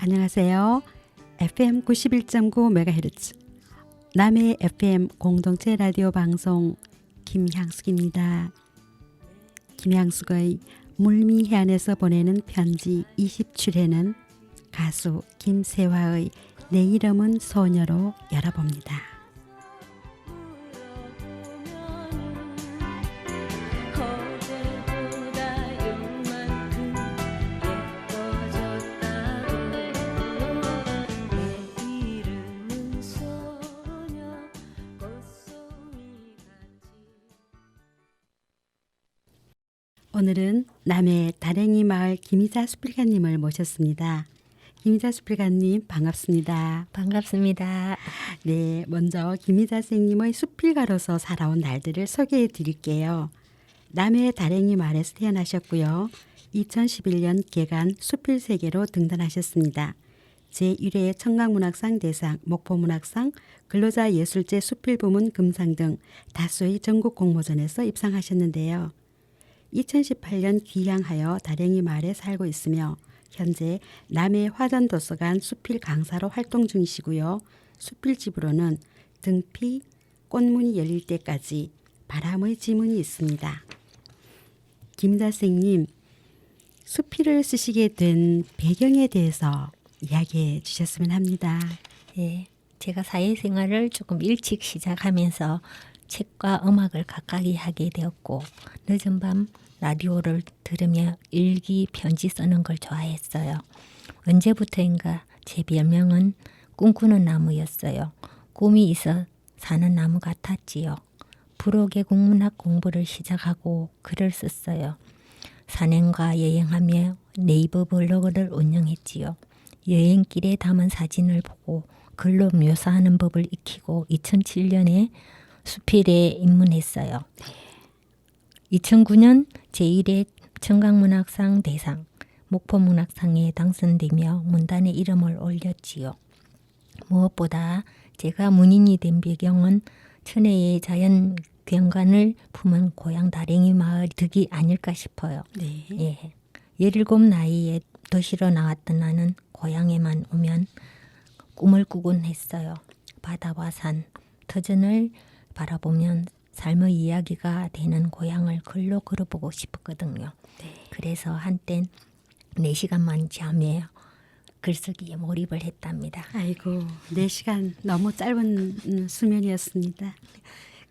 안녕하세요. FM 91.9MHz 남해 FM 공동체 라디오 방송 김향숙입니다. 김향숙의 물미해안에서 보내는 편지 27회는 가수 김세화의 내 이름은 소녀로 열어봅니다. 오늘은 남해 다랭이 마을 김희자 수필가님을 모셨습니다. 김희자 수필가님 반갑습니다. 반갑습니다. 네, 먼저 김희자 선생님의 수필가로서 살아온 날들을 소개해 드릴게요. 남해 다랭이 마을에서 태어나셨고요. 2011년 개간 수필세계로 등단하셨습니다. 제1회 청강문학상 대상, 목포문학상, 근로자 예술제 수필부문 금상 등 다수의 전국 공모전에서 입상하셨는데요. 2018년 귀향하여 다랭이 마을에 살고 있으며 현재 남해 화전도서관 수필 강사로 활동 중이시고요. 수필집으로는 등피, 꽃문이 열릴 때까지, 바람의 지문이 있습니다. 김희자 선생님, 수필을 쓰시게 된 배경에 대해서 이야기해 주셨으면 합니다. 예, 제가 사회생활을 조금 일찍 시작하면서 책과 음악을 가까이 하게 되었고 늦은 밤 라디오를 들으며 일기 편지 쓰는 걸 좋아했어요. 언제부터인가 제 별명은 꿈꾸는 나무였어요. 꿈이 있어 사는 나무 같았지요. 불혹의 국문학 공부를 시작하고 글을 썼어요. 산행과 여행하며 네이버 블로그를 운영했지요. 여행길에 담은 사진을 보고 글로 묘사하는 법을 익히고 2007년에 수필에 입문했어요. 2009년 제1회 청강문학상 대상, 목포문학상에 당선되며 문단에 이름을 올렸지요. 무엇보다 제가 문인이 된 배경은 천혜의 자연 경관을 품은 고향 다랭이 마을 덕이 아닐까 싶어요. 네. 예. 17 나이에 도시로 나왔던 나는 고향에만 오면 꿈을 꾸곤 했어요. 바다와 산, 터전을 바라보면 삶의 이야기가 되는 고향을 글로 걸어보고 싶었거든요. 네. 그래서 한땐 4시간만 잠에 글쓰기에 몰입을 했답니다. 아이고, 4시간 너무 짧은 수면이었습니다.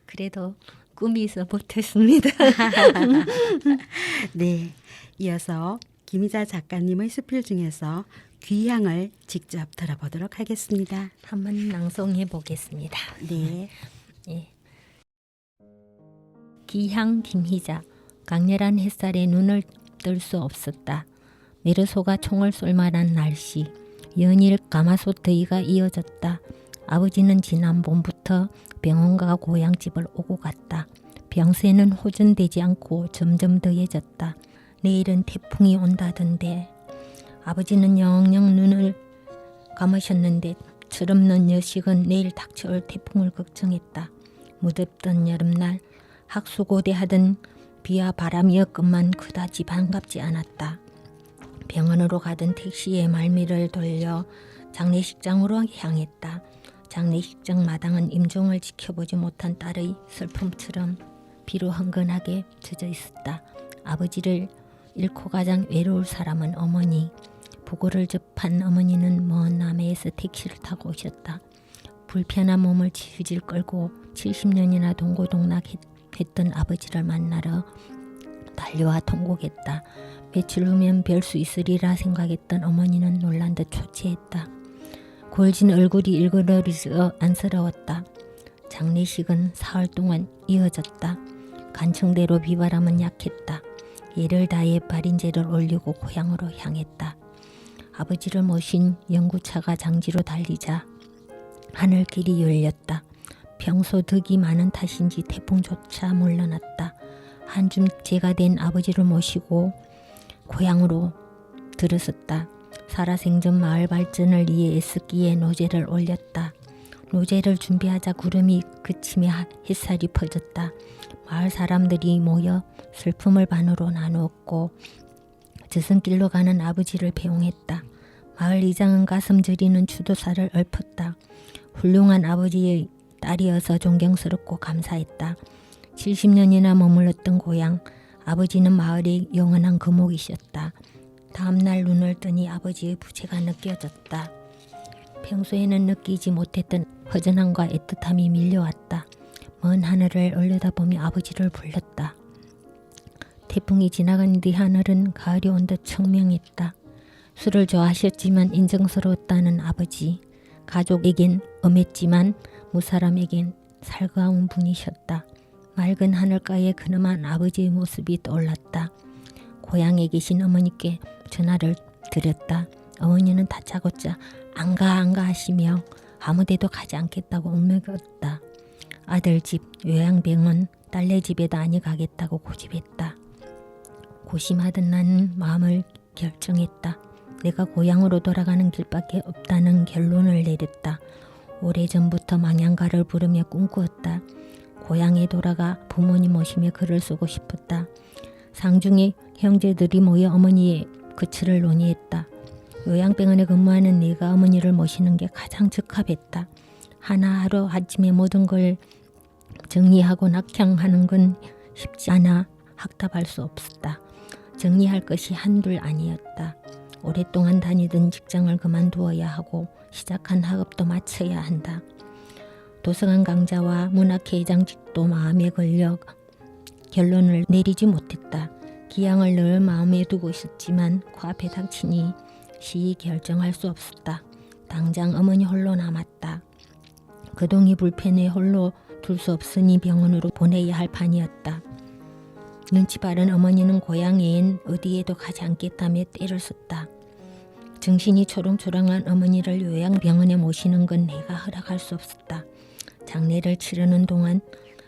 그래도 꿈이 있어 못했습니다. 네, 이어서 김희자 작가님의 수필 중에서 귀향을 직접 들어보도록 하겠습니다. 한번 낭송해 보겠습니다. 네. 예. 귀향 김희자. 강렬한 햇살에 눈을 뜰 수 없었다. 메르소가 총을 쏠 만한 날씨. 연일 가마솥더위가 이어졌다. 아버지는 지난 봄부터 병원과 고향집을 오고 갔다. 병세는 호전되지 않고 점점 더해졌다. 내일은 태풍이 온다던데. 아버지는 영영 눈을 감으셨는데 철없는 여식은 내일 닥쳐올 태풍을 걱정했다. 무덥던 여름날 학수고대하던 비와 바람이었건만 그다지 반갑지 않았다. 병원으로 가던 택시에 말미를 돌려 장례식장으로 향했다. 장례식장 마당은 임종을 지켜보지 못한 딸의 슬픔처럼 비로 흥건하게 젖어 있었다. 아버지를 잃고 가장 외로울 사람은 어머니. 부고를 접한 어머니는 먼 남해에서 택시를 타고 오셨다. 불편한 몸을 질질 끌고 70년이나 동고동락했던 아버지를 만나러 달려와 통곡했다. 며칠 후면 뵐 수 있으리라 생각했던 어머니는 놀란 듯 초췌했다. 골진 얼굴이 일그러져 안쓰러웠다. 장례식은 사흘 동안 이어졌다. 간청대로 비바람은 약했다. 예를 다해 발인제를 올리고 고향으로 향했다. 아버지를 모신 연구차가 장지로 달리자 하늘길이 열렸다. 평소 덕이 많은 탓인지 태풍조차 물러났다. 한줌 제가 된 아버지를 모시고 고향으로 들어섰다. 살아생전 마을 발전을 위해 애쓰기에 노제를 올렸다. 노제를 준비하자 구름이 그치며 햇살이 퍼졌다. 마을 사람들이 모여 슬픔을 반으로 나누었고 저승길로 가는 아버지를 배웅했다. 마을 이장은 가슴 저리는 추도사를 읊었다. 훌륭한 아버지의 딸이어서 존경스럽고 감사했다. 70년이나 머물렀던 고향, 아버지는 마을의 영원한 거목이셨다. 다음날 눈을 뜨니 아버지의 부채가 느껴졌다. 평소에는 느끼지 못했던 허전함과 애틋함이 밀려왔다. 먼 하늘을 올려다보며 아버지를 불렀다. 태풍이 지나간 뒤 하늘은 가을이 온 듯 청명했다. 술을 좋아하셨지만 인정스러웠다는 아버지. 가족에겐 엄했지만 무사람에겐 살가운 분이셨다. 맑은 하늘가에 근엄한 아버지의 모습이 떠올랐다. 고향에 계신 어머니께 전화를 드렸다. 어머니는 다짜고짜 안가 하시며 아무데도 가지 않겠다고 울먹였다. 아들 집 요양병원, 딸네 집에도 아니 가겠다고 고집했다. 고심하던 나는 마음을 결정했다. 내가 고향으로 돌아가는 길밖에 없다는 결론을 내렸다. 오래전부터 망향가를 부르며 꿈꾸었다. 고향에 돌아가 부모님 모시며 글을 쓰고 싶었다. 상중에 형제들이 모여 어머니의 거처를 논의했다. 요양병원에 근무하는 내가 어머니를 모시는 게 가장 적합했다. 하루 아침에 모든 걸 정리하고 낙향하는 건 쉽지 않아 학답할 수 없었다. 정리할 것이 한둘 아니었다. 오랫동안 다니던 직장을 그만두어야 하고 시작한 학업도 마쳐야 한다. 도서관 강좌와 문학회장직도 마음에 걸려 결론을 내리지 못했다. 기양을 늘 마음에 두고 있었지만 코앞에 닥치니 시히 결정할 수 없었다. 당장 어머니 홀로 남았다. 그동이 불편해 홀로 둘 수 없으니 병원으로 보내야 할 판이었다. 눈치 빠른 어머니는 고향엔 어디에도 가지 않겠다며 떼를 썼다. 정신이 초롱초롱한 어머니를 요양병원에 모시는 건 내가 허락할 수 없었다. 장례를 치르는 동안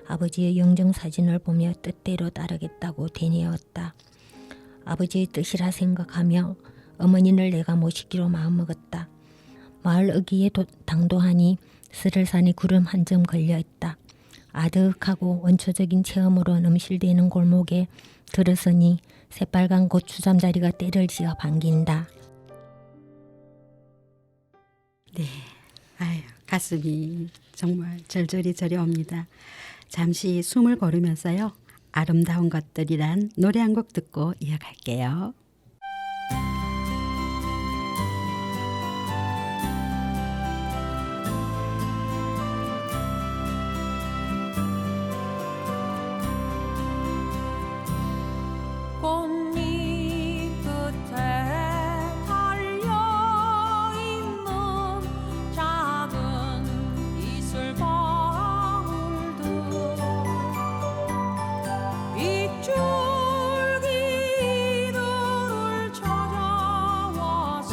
아버지의 영정사진을 보며 뜻대로 따르겠다고 되뇌었다. 아버지의 뜻이라 생각하며 어머니를 내가 모시기로 마음먹었다. 마을 어귀에 당도하니 스를산에 구름 한 점 걸려있다. 아득하고 원초적인 체험으로 넘실대는 골목에 들어서니 새빨간 고추잠자리가 때를 지어 반긴다. 네, 아유, 가슴이 정말 절절히 저려옵니다. 잠시 숨을 고르면서요. 아름다운 것들이란 노래 한 곡 듣고 이어갈게요. 꽃잎 끝에 달려있는 작은 이슬 방울들 빗줄기들을 찾아와서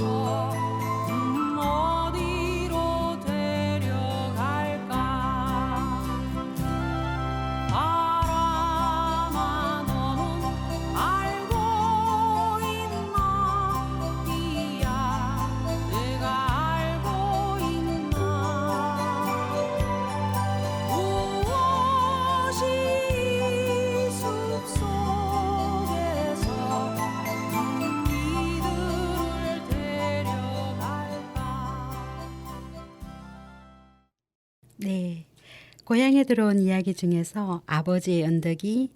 어디로 데려갈까 바람아 너는 알고 있나 이야 내가 알고 있나 무엇이 숲속에서 이들을 데려갈까. 네, 고향에 들어온 이야기 중에서 아버지의 언덕이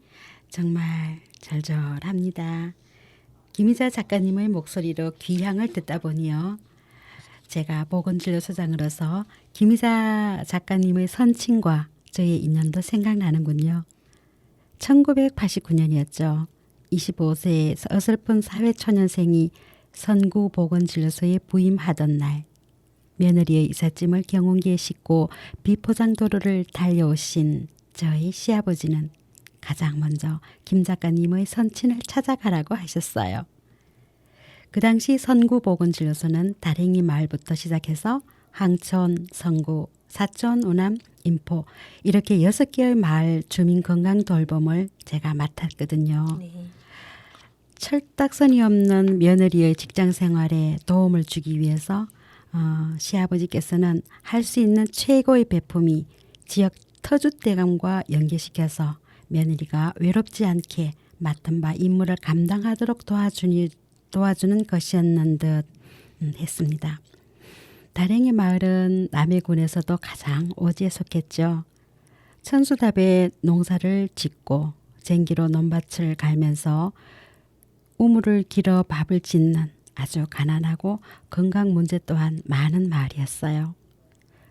정말 절절합니다. 김희자 작가님의 목소리로 귀향을 듣다 보니요. 제가 보건진료소장으로서 김희자 작가님의 선친과 저의 인연도 생각나는군요. 1989년이었죠. 25세의 어설픈 사회초년생이 선구 보건진료소에 부임하던 날 며느리의 이삿짐을 경운기에 싣고 비포장도로를 달려오신 저희 시아버지는 가장 먼저 김 작가님의 선친을 찾아가라고 하셨어요. 그 당시 선구보건진료소는 다랭이 마을부터 시작해서 항천, 성구, 사천, 우남, 인포 이렇게 6개의 마을 주민 건강 돌봄을 제가 맡았거든요. 네. 철딱선이 없는 며느리의 직장 생활에 도움을 주기 위해서 시아버지께서는 할 수 있는 최고의 베품이 지역 터줏대감과 연계시켜서 며느리가 외롭지 않게 맡은 바 임무를 감당하도록 도와주는 것이었는 듯 했습니다. 다랭이 마을은 남해군에서도 가장 오지에 속했죠. 천수답에 농사를 짓고 쟁기로 논밭을 갈면서 우물을 길어 밥을 짓는 아주 가난하고 건강 문제 또한 많은 마을이었어요.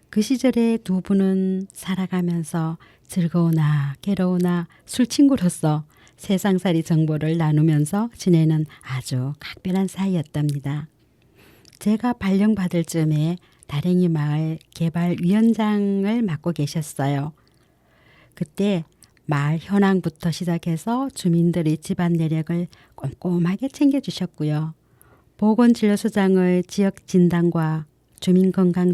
그 시절에 두 분은 살아가면서 즐거우나 괴로우나 술친구로서 세상살이 정보를 나누면서 지내는 아주 각별한 사이였답니다. 제가 발령받을 즈음에 다랭이 마을 개발위원장을 맡고 계셨어요. 그때 마을 현황부터 시작해서 주민들의 집안 내력을 꼼꼼하게 챙겨주셨고요. 보건진료소장의 지역 진단과 주민건강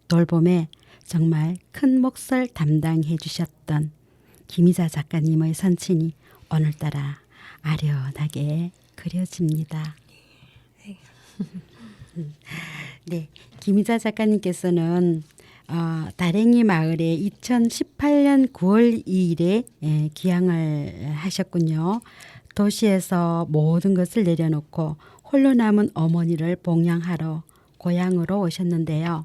돌봄에 정말 큰 몫을 담당해 주셨던 김희자 작가님의 선친이 오늘따라 아련하게 그려집니다. 네, 김희자 작가님께서는 다랭이 마을에 2018년 9월 2일에 귀향을 하셨군요. 도시에서 모든 것을 내려놓고 홀로 남은 어머니를 봉양하러 고향으로 오셨는데요.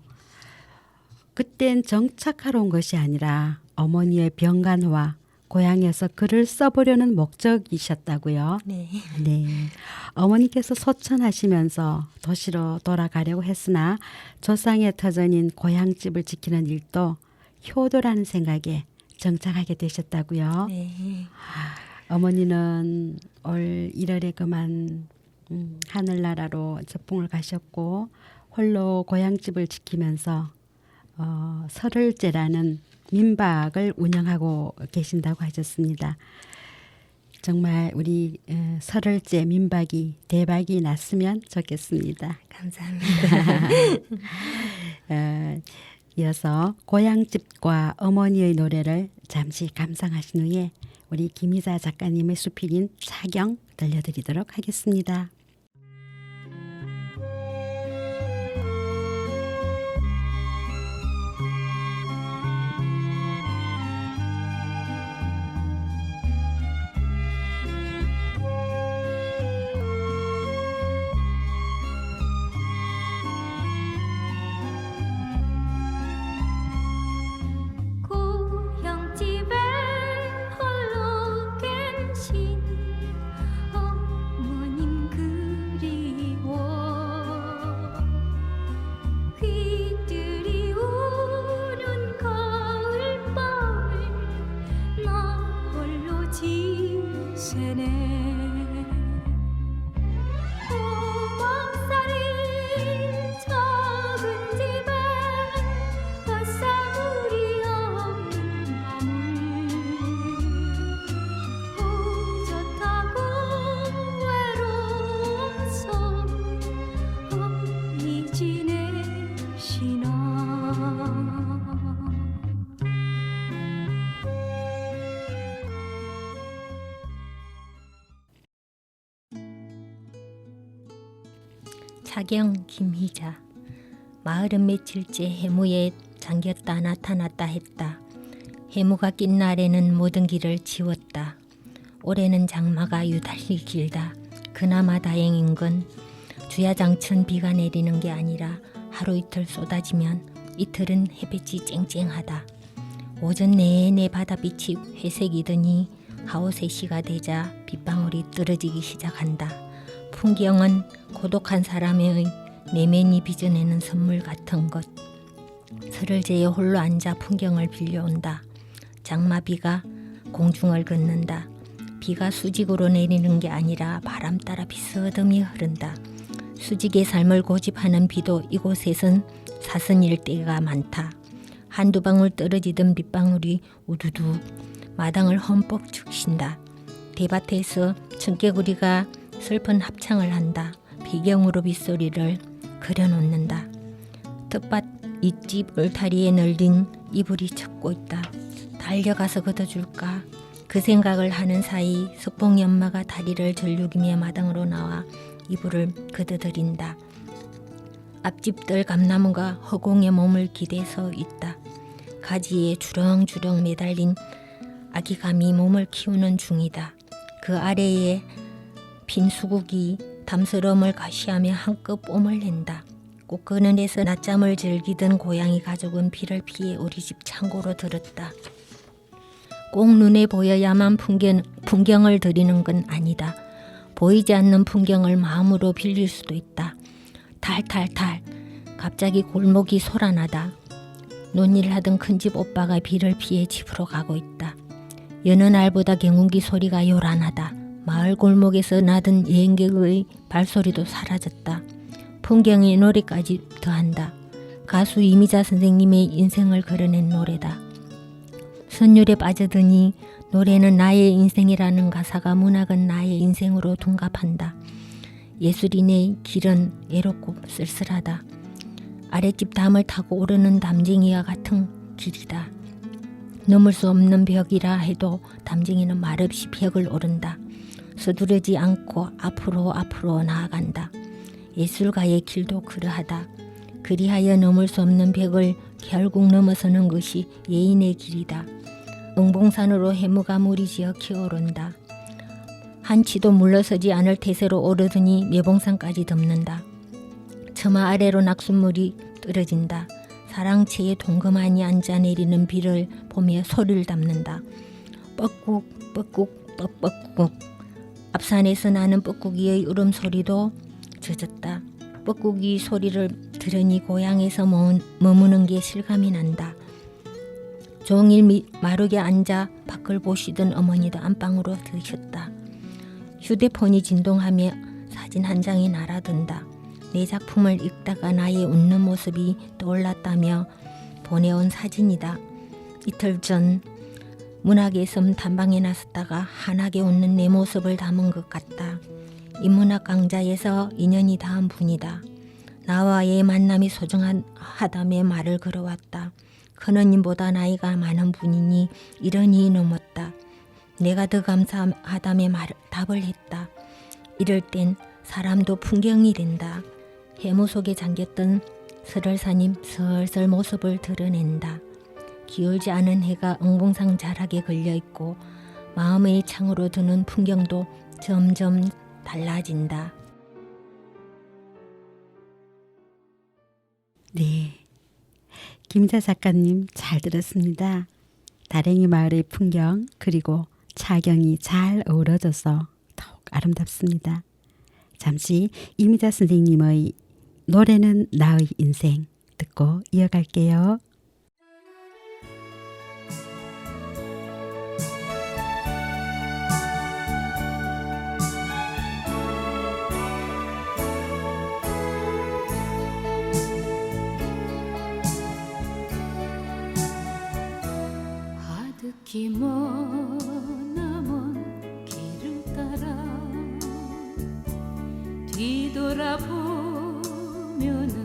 그땐 정착하러 온 것이 아니라 어머니의 병간호와 고향에서 글을 써보려는 목적이셨다고요. 네. 네. 어머니께서 소천하시면서 도시로 돌아가려고 했으나 조상의 터전인 고향집을 지키는 일도 효도라는 생각에 정착하게 되셨다고요. 네. 어머니는 올 1월에 그만 하늘나라로 저풍을 가셨고 홀로 고향집을 지키면서 설을제라는 민박을 운영하고 계신다고 하셨습니다. 정말 우리 설을제 민박이 대박이 났으면 좋겠습니다. 감사합니다. 이어서 고향집과 어머니의 노래를 잠시 감상하신 후에 우리 김희자 작가님의 수필인 사경 들려드리도록 하겠습니다. 고향집에 홀로 계신 어머님 그리워 귀들이 우는 가을밤을 나 홀로 지새네 고막살이 작은 집에 뱃사물이 없는 밤을 호젓하고 외로워서 어이 지내시나 사경 김희자. 마을은 며칠째 해무에 잠겼다 나타났다 했다. 해무가 낀 날에는 모든 길을 지웠다. 올해는 장마가 유달리 길다. 그나마 다행인 건 주야장천 비가 내리는 게 아니라 하루 이틀 쏟아지면 이틀은 햇빛이 쨍쨍하다. 오전 내내 바다빛이 회색이더니 하오 3시가 되자 빗방울이 떨어지기 시작한다. 풍경은 고독한 사람의 내면이 빚어내는 선물 같은 것. 설을제에 홀로 앉아 풍경을 빌려온다. 장마비가 공중을 걷는다. 비가 수직으로 내리는 게 아니라 바람 따라 비스듬히 흐른다. 수직의 삶을 고집하는 비도 이곳에선 사선일 때가 많다. 한두 방울 떨어지던 빗방울이 우두둑 마당을 흠뻑 적신다. 대밭에서 청개구리가 슬픈 합창을 한다. 비경으로 빗소리를 그려놓는다. 텃밭 잇집 울타리에 널린 이불이 젖고 있다. 달려가서 걷어줄까? 그 생각을 하는 사이 석봉이 엄마가 다리를 절룩이며 마당으로 나와 이불을 걷어들인다. 앞집들 감나무가 허공에 몸을 기대서 있다. 가지에 주렁주렁 매달린 아기 감이 몸을 키우는 중이다. 그 아래에 빈 수국이 담스러움을 가시하며 한껏 뽐을 낸다. 꼭 그늘에서 낮잠을 즐기던 고양이 가족은 비를 피해 우리 집 창고로 들었다. 꼭 눈에 보여야만 풍경을 드리는 건 아니다. 보이지 않는 풍경을 마음으로 빌릴 수도 있다. 탈탈탈 갑자기 골목이 소란하다. 논일 하던 큰집 오빠가 비를 피해 집으로 가고 있다. 여느 날보다 경운기 소리가 요란하다. 마을 골목에서 나던 여행객의 발소리도 사라졌다. 풍경의 노래까지 더한다. 가수 이미자 선생님의 인생을 걸어낸 노래다. 선율에 빠져드니 노래는 나의 인생이라는 가사가 문학은 나의 인생으로 둔갑한다. 예술인의 길은 애롭고 쓸쓸하다. 아랫집 담을 타고 오르는 담쟁이와 같은 길이다. 넘을 수 없는 벽이라 해도 담쟁이는 말없이 벽을 오른다. 서두르지 않고 앞으로 나아간다. 예술가의 길도 그러하다. 그리하여 넘을 수 없는 벽을 결국 넘어서는 것이 예인의 길이다. 응봉산으로 해무가 무리지어 기어오른다. 한치도 물러서지 않을 태세로 오르더니 매봉산까지 덮는다. 처마 아래로 낙숫물이 떨어진다. 사랑채에 동그만히 앉아 내리는 비를 보며 소리를 담는다. 뻐꾹 뻐꾹 뻐꾹. 앞산에서 나는 뻐꾹이의 울음소리도 젖었다. 뻐꾹이 소리를 들으니 고향에서 머무는 게 실감이 난다. 종일 마루에 앉아 밖을 보시던 어머니도 안방으로 드셨다. 휴대폰이 진동하며 사진 한 장이 날아든다. 내 작품을 읽다가 나의 웃는 모습이 떠올랐다며 보내온 사진이다. 이틀 전 문학의 섬 탐방에 나섰다가 환하게 웃는 내 모습을 담은 것 같다. 인문학 강좌에서 인연이 닿은 분이다. 나와의 만남이 소중하다며 말을 걸어왔다. 큰언니보다 나이가 많은 분이니 이러니 넘었다. 내가 더 감사하다며 답을 했다. 이럴 땐 사람도 풍경이 된다. 해무 속에 잠겼던 설월사님 슬슬 모습을 드러낸다. 기울지 않은 해가 응봉상 자락에 걸려있고 마음의 창으로 드는 풍경도 점점 달라진다. 네, 김자 작가님 잘 들었습니다. 다랭이 마을의 풍경 그리고 차경이 잘 어우러져서 더욱 아름답습니다. 잠시 이미자 선생님의 노래는 나의 인생 듣고 이어갈게요. 아득히 머나먼 길을 따라 뒤돌아보면은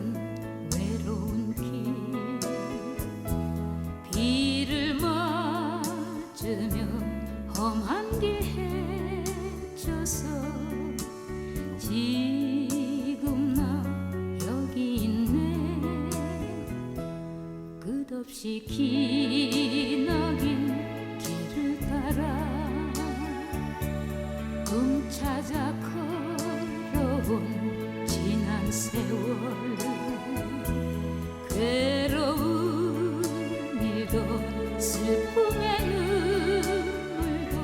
외로운 길 비를 맞으면 험한 게 해져서 지금 나 여기 있네. 끝없이 기나긴 길을 따라 꿈 찾아 걸어온 지난 세월 괴로운 일도 슬픔의 눈물도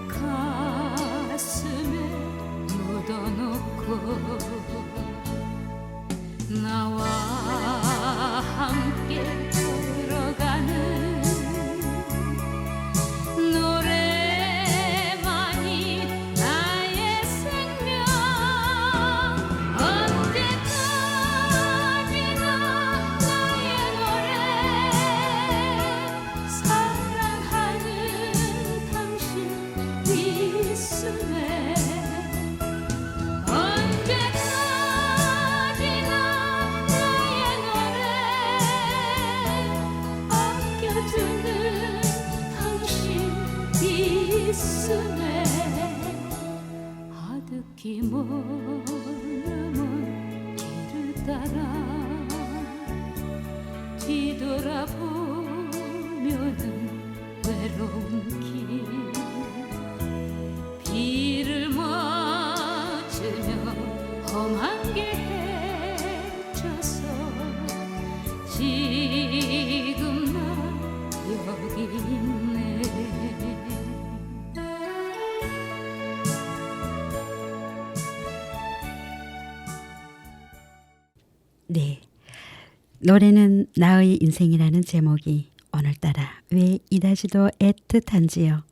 가슴에 묻어놓고 나와 함께 걸어가는 노래만이 나의 생명. 언제까지나 나의 노래 사랑하는 당신 있음에 언제까지나 나의 노래 아껴주는 당신 있음에 아득히 머나먼 길을 따라 뒤돌아보면은 외로운 길 비를 맞으면 네. 노래는 나의 인생이라는 제목이 오늘따라 왜 이다지도 애틋한지요.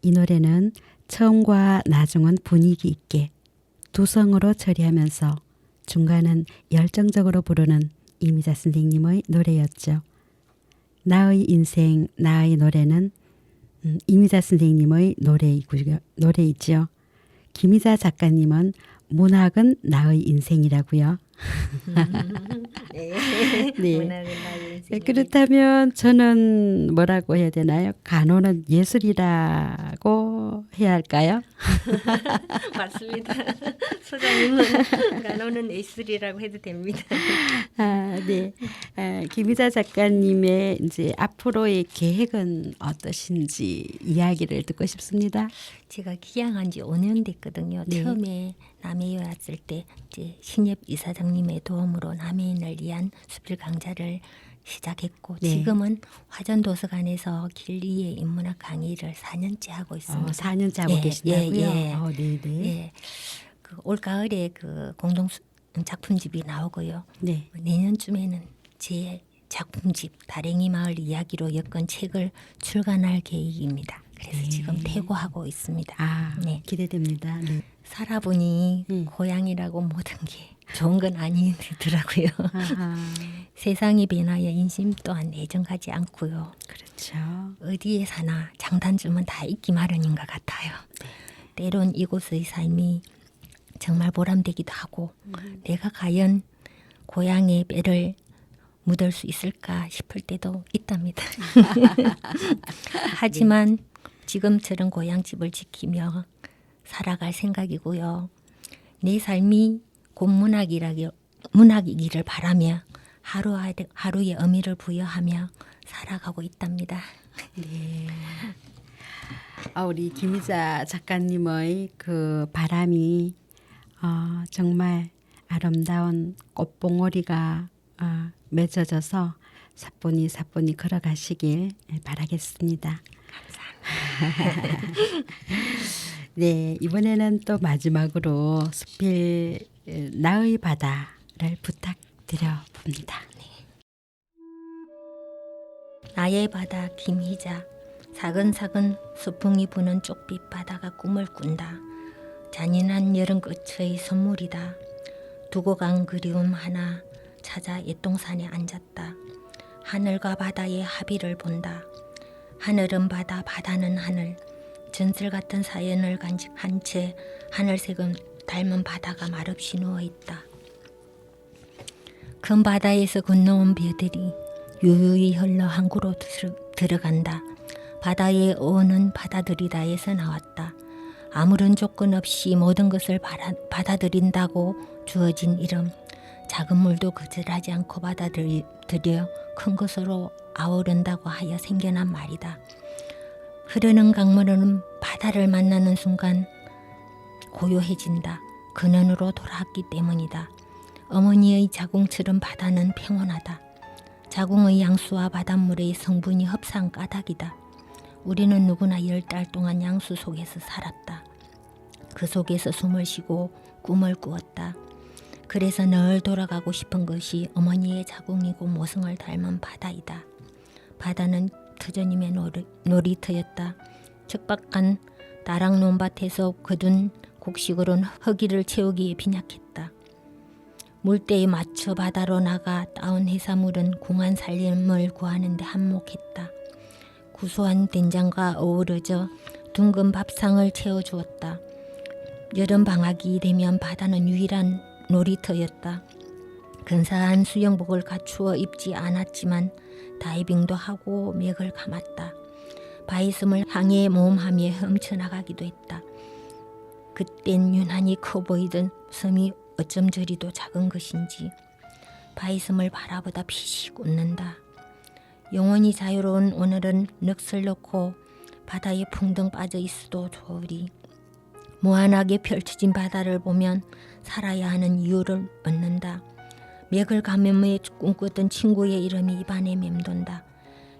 이 노래는 처음과 나중은 분위기 있게 두성으로 처리하면서 중간은 열정적으로 부르는 이미자 선생님의 노래였죠. 나의 인생, 나의 노래는 이미자 선생님의 노래이지요. 김희자 작가님은 문학은 나의 인생이라고요. 네. 네. 문학은 나의 인생. 그렇다면 저는 뭐라고 해야 되나요? 간호는 예술이라고 해야 할까요? 맞습니다. 소장님은 간호는 예술이라고 해도 됩니다. 네. 김희자 작가님의 이제 앞으로의 계획은 어떠신지 이야기를 듣고 싶습니다. 제가 기양한 지 5년 됐거든요. 네. 처음에 남해에 왔을 때 이제 신협 이사장님의 도움으로 남해인을 위한 수필 강좌를 시작했고 네. 지금은 화전도서관에서 길리의 인문학 강의를 4년째 하고 있습니다. 4년째 하고 예, 계시다고요? 예, 예. 네네. 예. 그 올가을에 그 공동 작품집이 나오고요. 네. 내년쯤에는 제 작품집 다랭이 마을 이야기로 엮은 책을 출간할 계획입니다. 그래서 네. 지금 퇴고하고 있습니다. 네. 기대됩니다. 네. 살아보니 고향이라고 모든 게 좋은 건 아니더라고요. 아하, 세상의 변화에 인심 또한 내정하지 않고요. 그렇죠. 어디에 사나 장단점은 다 있기 마련인 것 같아요. 때론 이곳의 삶이 정말 보람되기도 하고 내가 과연 고향의 뼈를 묻을 수 있을까 싶을 때도 있답니다. 하지만 지금처럼 고향집을 지키며 살아갈 생각이고요. 내 삶이 곧 문학이기를 바라며 하루의 의미를 부여하며 살아가고 있답니다. 네. 우리 김희자 작가님의 그 바람이 정말 아름다운 꽃봉오리가 맺어져서 사뿐히 걸어가시길 바라겠습니다. 감사합니다. 네, 이번에는 또 마지막으로 수필 나의 바다를 부탁드려 봅니다. 나의 바다 김희자. 사근사근 수풍이 부는 쪽빛 바다가 꿈을 꾼다. 잔인한 여름 끝의 선물이다. 두고 간 그리움 하나 찾아 옛동산에 앉았다. 하늘과 바다의 합의를 본다. 하늘은 바다, 바다는 하늘. 전설 같은 사연을 간직한 채 하늘색은 닮은 바다가 말없이 누워있다. 큰 바다에서 건너온 배들이 유유히 흘러 항구로 들어간다. 바다의 어원은 받아들이다에서 나왔다. 아무런 조건 없이 모든 것을 받아들인다고 주어진 이름. 작은 물도 거절하지 않고 받아들여 큰 것으로 아우른다고 하여 생겨난 말이다. 흐르는 강물은 바다를 만나는 순간 고요해진다. 근원으로 돌아왔기 때문이다. 어머니의 자궁처럼 바다는 평온하다. 자궁의 양수와 바닷물의 성분이 흡사한 까닭이다. 우리는 누구나 10달 동안 양수 속에서 살았다. 그 속에서 숨을 쉬고 꿈을 꾸었다. 그래서 늘 돌아가고 싶은 것이 어머니의 자궁이고 모성을 닮은 바다이다. 바다는 터전임의 놀이터였다. 척박한 나락 논밭에서 거둔 곡식으로는 허기를 채우기에 빈약했다. 물때에 맞춰 바다로 나가 따온 해산물은 궁한 살림을 구하는 데 한몫했다. 구수한 된장과 어우러져 둥근 밥상을 채워주었다. 여름 방학이 되면 바다는 유일한 놀이터였다. 근사한 수영복을 갖추어 입지 않았지만 다이빙도 하고 맥을 감았다. 바이섬을 항해 모험하며 헤엄쳐나가기도 했다. 그땐 유난히 커 보이던 섬이 어쩜 저리도 작은 것인지 바이섬을 바라보다 피식 웃는다. 영원히 자유로운 오늘은 넋을 놓고 바다에 풍덩 빠져 있어도 좋으리. 무한하게 펼쳐진 바다를 보면 살아야 하는 이유를 얻는다. 맥을 감으며 꿈꾸던 친구의 이름이 입안에 맴돈다.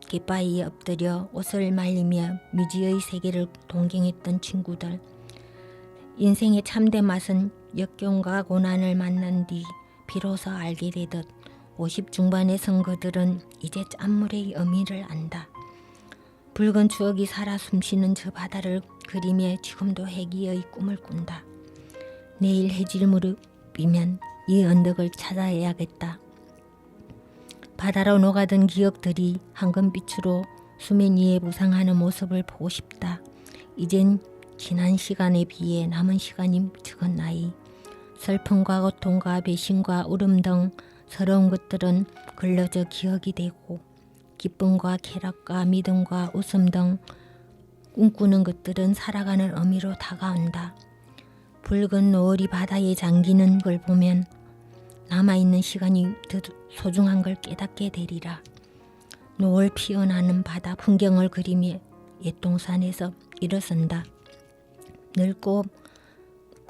갯바위에 엎드려 옷을 말리며 미지의 세계를 동경했던 친구들. 인생의 참된 맛은 역경과 고난을 만난 뒤 비로소 알게 되듯 50 중반의 성거들은 이제 짠물의 의미를 안다. 붉은 추억이 살아 숨쉬는 저 바다를 그림에 지금도 해기의 꿈을 꾼다. 내일 해질 무렵이면 이 언덕을 찾아야겠다. 바다로 녹아든 기억들이 황금빛으로 수면 위에 부상하는 모습을 보고 싶다. 이젠 지난 시간에 비해 남은 시간이 적은 나이. 슬픔과 고통과 배신과 울음 등 서러운 것들은 글러져 기억이 되고 기쁨과 쾌락과 믿음과 웃음 등 꿈꾸는 것들은 살아가는 의미로 다가온다. 붉은 노을이 바다에 잠기는 걸 보면 남아있는 시간이 더 소중한 걸 깨닫게 되리라. 노을 피어나는 바다 풍경을 그리며 옛동산에서 일어선다. 넓고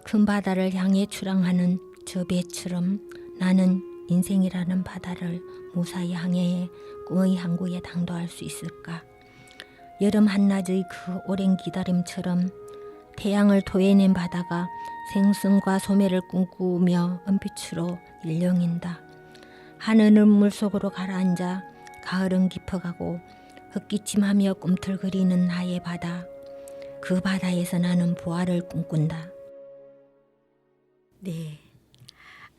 큰 바다를 향해 출항하는 저 배처럼 나는 인생이라는 바다를 무사히 항해해 꿈의 항구에 당도할 수 있을까? 여름 한낮의 그 오랜 기다림처럼 태양을 토해낸 바다가 생선과 소매를 꿈꾸며 은빛으로 일렁인다. 하늘은 물속으로 가라앉아 가을은 깊어가고 흙기침하며 꿈틀거리는 나의 바다. 그 바다에서 나는 부활을 꿈꾼다. 네,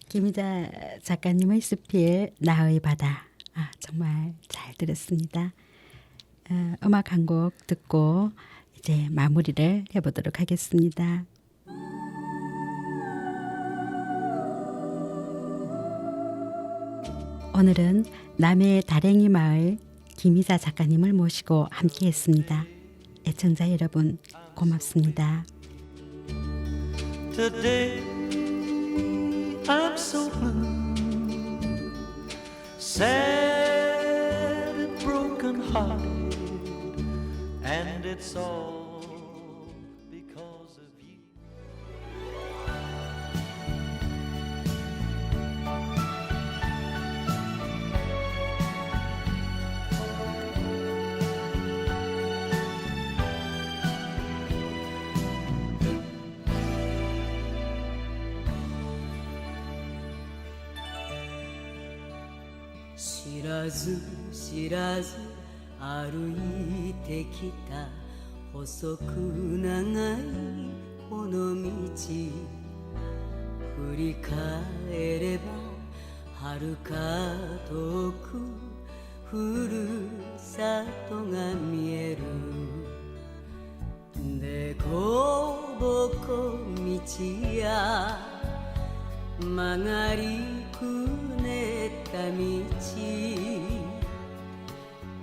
김희자 작가님의 수필 나의 바다. 정말 잘 들었습니다. 음악 한 곡 듣고 이제 마무리를 해보도록 하겠습니다. 오늘은 남해 다랭이 마을 김희자 작가님을 모시고 함께했습니다. 애청자 여러분 고맙습니다. Today I'm so blue, sad and broken hearted, and it's all because of you.知らず知らず歩いてきた細く長いこの道振り返れば遥か遠くふるさとが見えるでこぼこ道や曲がりくねった道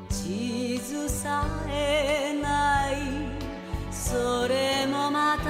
地図さえないそれもまた